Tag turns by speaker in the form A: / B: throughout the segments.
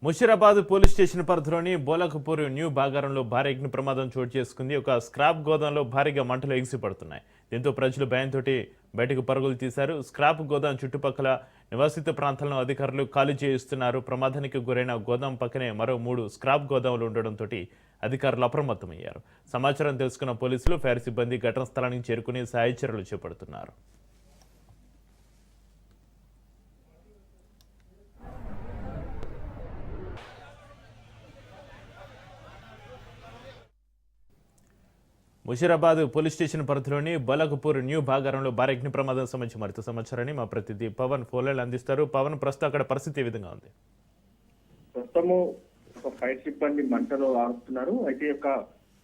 A: Musheerabad police station పరిధిలోని బోలకపూర్ new బాగారంలో భారీ అగ్ని ప్రమాదం చోటు చేసుకుంది. ఒక స్క్రాప్ గోదాంలో భారీగా మంటలు ఎగిసిపడుతున్నాయి. దీంతో ప్రజలు భయంతో బయటకు పరుగులు తీశారు. స్క్రాప్ గోదాం చుట్టుపక్కల నివాసిత ప్రాంతాలను అధికారులు ఖాళీ చేయిస్తున్నారు. ప్రమాదానికి గురైన గోదాం పక్కనే మరో 3 స్క్రాప్ గోదాములు ఉండడంతో అధికారులు అప్రమత్తమయ్యారు. సమాచారం తెలుసుకున్న పోలీసులు, ఫైర్ సిబ్బంది ఘటనా స్థలానికి చేరుకుని సహాయ చర్యలు చేపడుతున్నారు. ముషీరాబాద్ పోలీస్ స్టేషన్ పరిధిలోని బోలకపూర్ న్యూ బాగారంలో భారీ అగ్ని ప్రమాదం సంబంధించి మరింత సమాచారాన్ని మా ప్రతినిధి పవన్ ఫోన్లైన్ అందిస్తారు. పవన్, ప్రస్తుతం అక్కడ పరిస్థితి ఏ విధంగా ఉంది?
B: ప్రస్తుతము ఒక ఫైర్ సిబ్బంది మంటలు ఆరుతున్నారు. అయితే యొక్క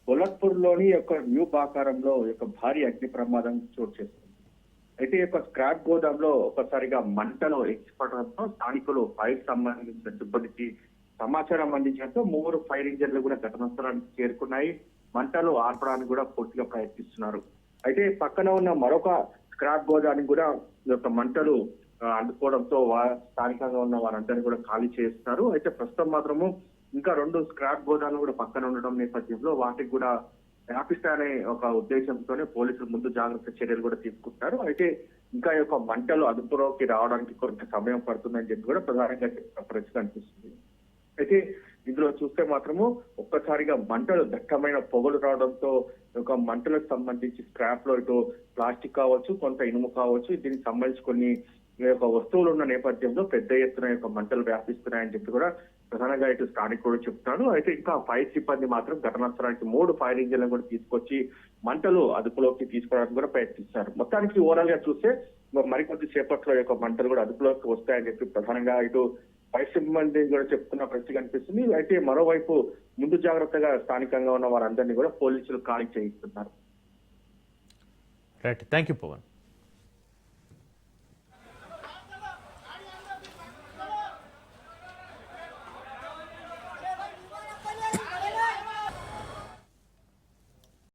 B: బోలక్పూర్ లోని యొక్క న్యూ బాకారంలో యొక్క భారీ అగ్ని ప్రమాదం చోటు చేసుకుంది. అయితే యొక్క స్క్రాప్ గోదాంలో ఒకసారిగా మంటలు ఎక్కిపడడంతో స్థానికులు ఫైర్ సంబంధించిన సిబ్బందికి సమాచారం అందించడంతో 3 ఫైర్ ఇంజన్లు కూడా ఘటనా స్థలానికి చేరుకున్నాయి. మంటలు ఆర్పడానికి కూడా పూర్తిగా ప్రయత్నిస్తున్నారు. అయితే పక్కన ఉన్న మరొక స్క్రాప్ గోదానికి కూడా ఈ యొక్క మంటలు అందుకోవడంతో స్థానికంగా ఉన్న వారందరినీ కూడా ఖాళీ చేస్తున్నారు. అయితే ప్రస్తుతం మాత్రము ఇంకా 2 స్క్రాప్ గోదాలు కూడా పక్కన ఉండడం నేపథ్యంలో వాటికి కూడా వ్యాపిస్తాయనే ఒక ఉద్దేశంతోనే పోలీసులు ముందు జాగ్రత్త చర్యలు కూడా తీసుకుంటారు. అయితే ఇంకా ఈ యొక్క మంటలు అదుపులోకి రావడానికి కొంత సమయం పడుతుందని చెప్పి కూడా ప్రధానంగా పరిస్థితి అనిపిస్తుంది. అయితే ఇందులో చూస్తే మాత్రము ఒక్కసారిగా మంటలు దట్టమైన పొగలు రావడంతో ఒక మంటలకు సంబంధించి స్క్రాప్ లో ఇటు ప్లాస్టిక్ కావచ్చు, కొంత ఇనుము కావచ్చు, దీనికి సంబంధించి కొన్ని వస్తువులు ఉన్న నేపథ్యంలో పెద్ద ఎత్తున యొక్క మంటలు వ్యాపిస్తున్నాయని చెప్పి కూడా ప్రధానంగా ఇటు స్థానికుడు చెప్తాడు. అయితే ఇంకా ఫైర్ సిబ్బంది మాత్రం ఘటనా స్థలానికి 3 ఫైర్ ఇంజిన్లను కూడా తీసుకొచ్చి మంటలు అదుపులోకి తీసుకోవడానికి కూడా ప్రయత్నిస్తారు. మొత్తానికి ఓవరాల్ గా చూస్తే మరికొద్ది సేపట్లో యొక్క మంటలు కూడా అదుపులోకి వస్తాయని చెప్పి ప్రధానంగా ఇటు ఫైర్ సిబ్బంది కూడా చెప్తున్న పరిస్థితి కనిపిస్తుంది. అయితే మరోవైపు ముందు జాగ్రత్తగా స్థానికంగా ఉన్న వారందరినీ కూడా పోలీసులు ఖాళీ చేయిస్తున్నారు.
A: Right, thank you Pawan.